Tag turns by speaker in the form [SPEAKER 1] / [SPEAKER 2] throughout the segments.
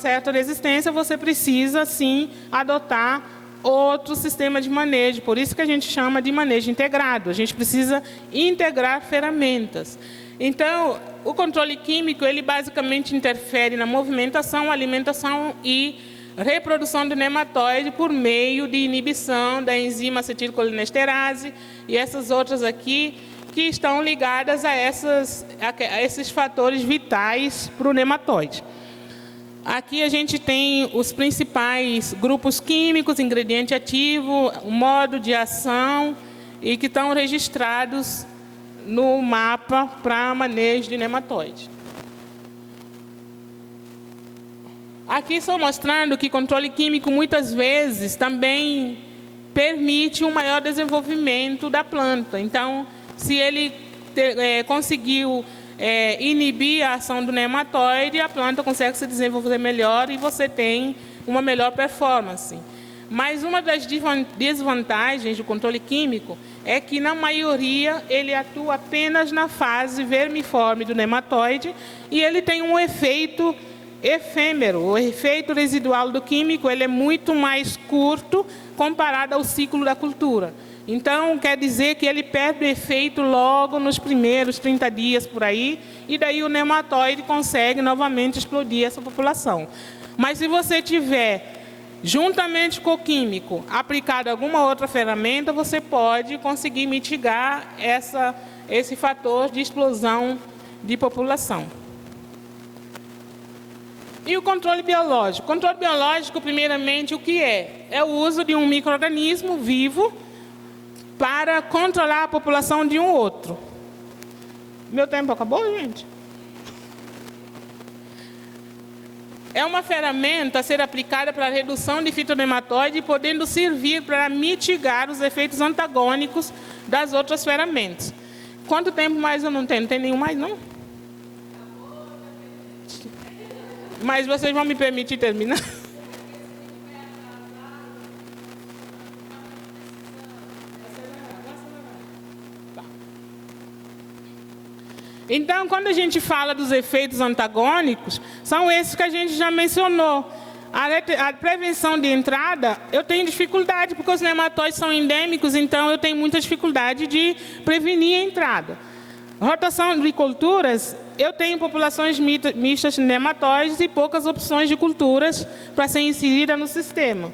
[SPEAKER 1] certa resistência, você precisa, sim, adotar outro sistema de manejo. Por isso que a gente chama de manejo integrado. A gente precisa integrar ferramentas. Então, o controle químico, ele basicamente interfere na movimentação, alimentação e reprodução do nematóide por meio de inibição da enzima acetilcolinesterase e essas outras aqui que estão ligadas a esses fatores vitais para o nematóide. Aqui a gente tem os principais grupos químicos, ingrediente ativo, o modo de ação e que estão registrados no mapa para manejo de nematóide. Aqui estou mostrando que controle químico muitas vezes também permite um maior desenvolvimento da planta. Então, se ele conseguiu inibir a ação do nematóide, a planta consegue se desenvolver melhor e você tem uma melhor performance. Mas uma das desvantagens do controle químico é que, na maioria, ele atua apenas na fase vermiforme do nematóide e ele tem um efeito efêmero. O efeito residual do químico ele é muito mais curto comparado ao ciclo da cultura. Então, quer dizer que ele perde o efeito logo nos primeiros 30 dias por aí, e daí o nematóide consegue novamente explodir essa população. Mas se você tiver, juntamente com o químico, aplicado alguma outra ferramenta, você pode conseguir mitigar esse fator de explosão de população. E o controle biológico? O controle biológico, primeiramente, o que é? É o uso de um micro-organismo vivo para controlar a população de um outro. Meu tempo acabou, gente? É uma ferramenta a ser aplicada para a redução de fitonematóide, podendo servir para mitigar os efeitos antagônicos das outras ferramentas. Quanto tempo mais eu não tenho? Não tem nenhum mais, não? Mas vocês vão me permitir terminar? Então, quando a gente fala dos efeitos antagônicos, são esses que a gente já mencionou. A prevenção de entrada, eu tenho dificuldade, porque os nematóides são endêmicos, então eu tenho muita dificuldade de prevenir a entrada. Rotação de culturas, eu tenho populações mistas de nematóides e poucas opções de culturas para ser inserida no sistema.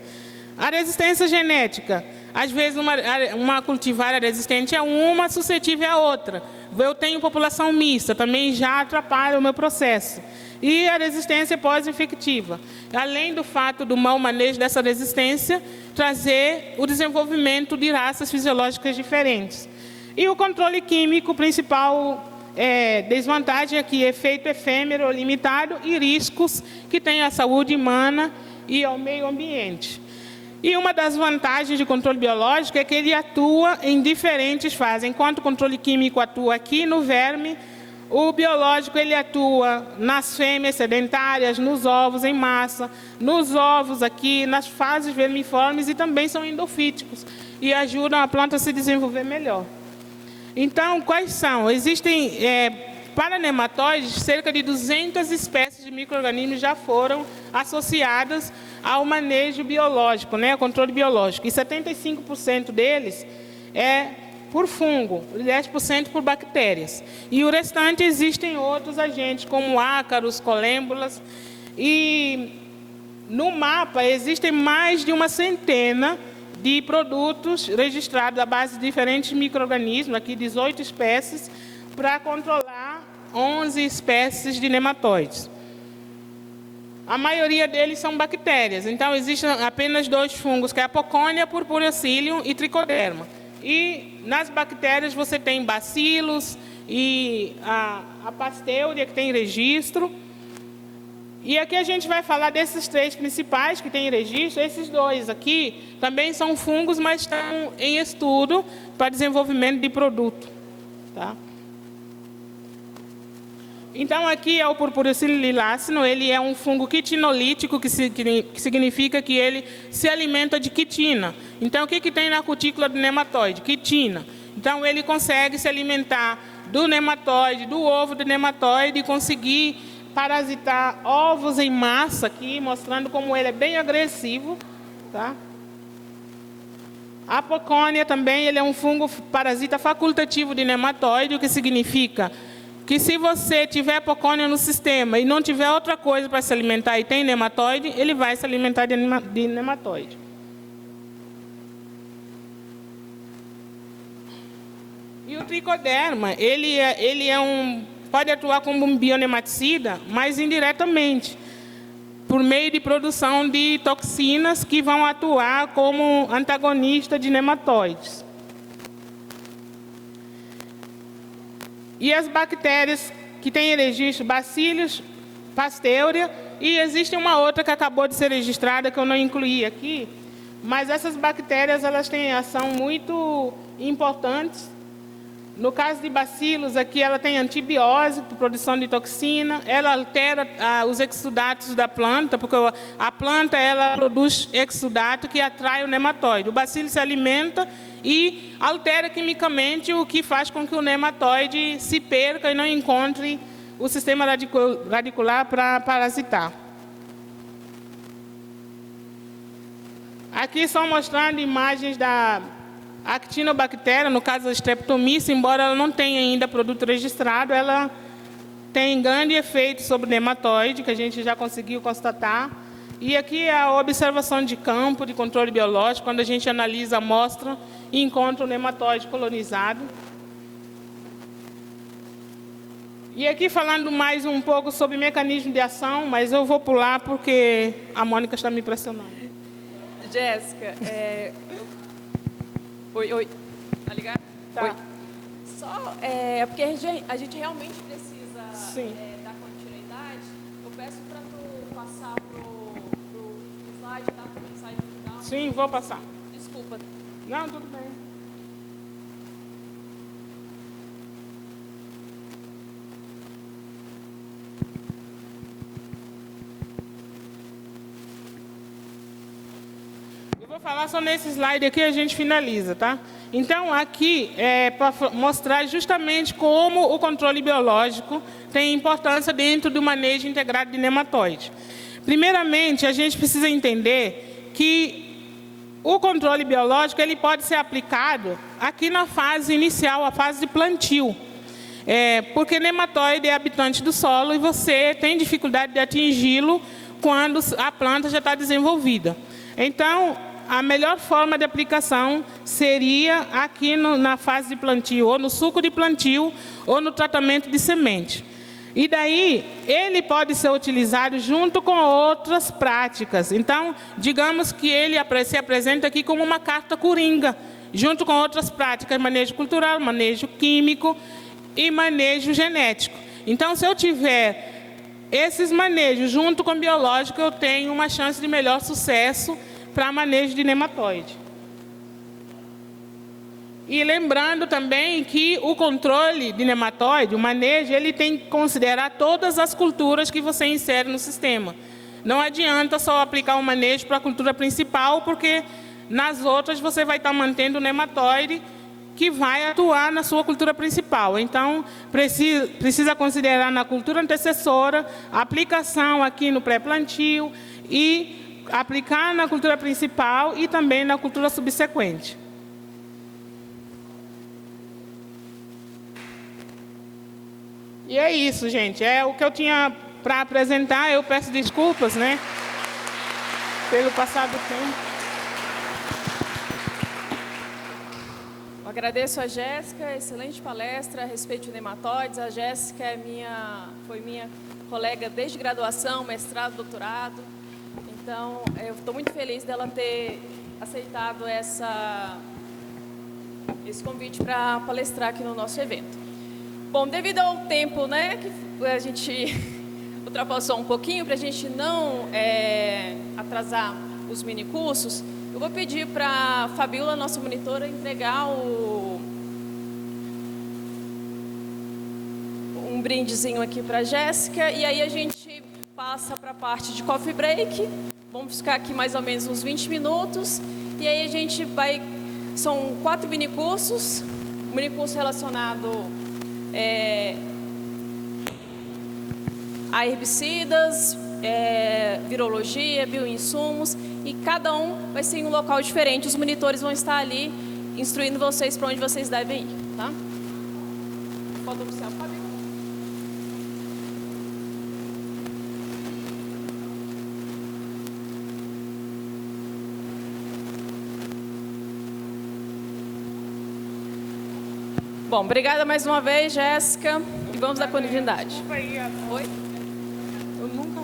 [SPEAKER 1] A resistência genética, às vezes uma cultivar é resistente a uma, suscetível a outra. Eu tenho população mista, também já atrapalha o meu processo. E a resistência pós-infectiva. Além do fato do mau manejo dessa resistência, trazer o desenvolvimento de raças fisiológicas diferentes. E o controle químico, principal desvantagem aqui, efeito efêmero, limitado e riscos que tem à saúde humana e ao meio ambiente. E uma das vantagens de controle biológico é que ele atua em diferentes fases. Enquanto o controle químico atua aqui no verme, o biológico ele atua nas fêmeas sedentárias, nos ovos em massa, nos ovos aqui, nas fases vermiformes e também são endofíticos e ajudam a planta a se desenvolver melhor. Então, quais são? Existem, para nematóides, cerca de 200 espécies de micro-organismos já foram associadas ao manejo biológico, ao controle biológico. E 75% deles é por fungo, 10% por bactérias. E o restante existem outros agentes, como ácaros, colêmbulas. E no mapa existem mais de uma centena de produtos registrados à base de diferentes micro-organismos, aqui 18 espécies, para controlar 11 espécies de nematóides. A maioria deles são bactérias, então existem apenas 2 fungos, que é a Poconia, Purpureocilium e Tricoderma. E nas bactérias você tem bacilos e a Pasteuria, que tem registro. E aqui a gente vai falar desses 3 principais que têm registro. Esses 2 aqui também são fungos, mas estão em estudo para desenvolvimento de produto. Tá? Então, aqui é o Purpureocilium lilacino, ele é um fungo quitinolítico, que significa que ele se alimenta de quitina. Então, o que tem na cutícula do nematóide? Quitina. Então, ele consegue se alimentar do nematóide, do ovo do nematóide e conseguir parasitar ovos em massa aqui, mostrando como ele é bem agressivo, tá? A pocônia também, ele é um fungo parasita facultativo de nematóide, o que significa que se você tiver pocônia no sistema e não tiver outra coisa para se alimentar e tem nematóide, ele vai se alimentar de nematóide. E o tricoderma, ele pode atuar como um bionematicida, mas indiretamente, por meio de produção de toxinas que vão atuar como antagonista de nematóides. E as bactérias que têm registro, Bacillus, Pasteuria, e existe uma outra que acabou de ser registrada, que eu não incluí aqui, mas essas bactérias elas têm ação muito importantes. No caso de bacilos, aqui ela tem antibiose, produção de toxina, ela altera os exudatos da planta, porque a planta ela produz exudato que atrai o nematóide. O bacilo se alimenta e altera quimicamente, o que faz com que o nematóide se perca e não encontre o sistema radicular para parasitar. Aqui só mostrando imagens da actinobactéria, no caso da streptomyces, embora ela não tenha ainda produto registrado, ela tem grande efeito sobre o nematóide, que a gente já conseguiu constatar. E aqui é a observação de campo, de controle biológico, quando a gente analisa a amostra e encontra o nematóide colonizado. E aqui falando mais um pouco sobre mecanismo de ação, mas eu vou pular porque a Mônica está me pressionando.
[SPEAKER 2] Jéssica, Oi, tá ligado?
[SPEAKER 1] Tá.
[SPEAKER 2] Oi. Só, porque a gente realmente precisa dar continuidade. Eu peço para tu passar pro slide, tá? Pro slide final.
[SPEAKER 1] Sim, vou passar.
[SPEAKER 2] Desculpa.
[SPEAKER 1] Não, tudo bem. Vou falar só nesse slide aqui e a gente finaliza, tá? Então, aqui é para mostrar justamente como o controle biológico tem importância dentro do manejo integrado de nematóide. Primeiramente, a gente precisa entender que o controle biológico ele pode ser aplicado aqui na fase inicial, a fase de plantio. Porque nematóide é habitante do solo e você tem dificuldade de atingi-lo quando a planta já está desenvolvida. Então, a melhor forma de aplicação seria aqui na fase de plantio, ou no suco de plantio, ou no tratamento de semente. E daí, ele pode ser utilizado junto com outras práticas. Então, digamos que ele se apresenta aqui como uma carta coringa, junto com outras práticas, manejo cultural, manejo químico e manejo genético. Então, se eu tiver esses manejos junto com o biológico, eu tenho uma chance de melhor sucesso para manejo de nematóide. E lembrando também que o controle de nematóide, o manejo, ele tem que considerar todas as culturas que você insere no sistema. Não adianta só aplicar o manejo para a cultura principal, porque nas outras você vai estar mantendo o nematóide que vai atuar na sua cultura principal. Então, precisa considerar na cultura antecessora, a aplicação aqui no pré-plantio e aplicar na cultura principal e também na cultura subsequente. E é isso, gente. É o que eu tinha para apresentar. Eu peço desculpas, né, pelo passar do tempo.
[SPEAKER 2] Eu agradeço a Jéssica, excelente palestra a respeito de nematóides. A Jéssica foi minha colega desde graduação, mestrado, doutorado. Então, eu estou muito feliz dela ter aceitado esse convite para palestrar aqui no nosso evento. Bom, devido ao tempo, né, que a gente ultrapassou um pouquinho, para a gente não atrasar os minicursos, eu vou pedir para a Fabiola, nossa monitora, entregar um brindezinho aqui para a Jéssica, e aí a gente passa para a parte de coffee break. Vamos ficar aqui mais ou menos uns 20 minutos. E aí a gente vai... São 4 minicursos. Um minicurso relacionado a herbicidas, virologia, bioinsumos, e cada um vai ser em um local diferente. Os monitores vão estar ali instruindo vocês para onde vocês devem ir, tá? Foto oficial, Fábio. Bom, obrigada mais uma vez, Jéssica, e vamos dar continuidade.
[SPEAKER 1] Desculpa aí,
[SPEAKER 2] Oi?
[SPEAKER 1] eu nunca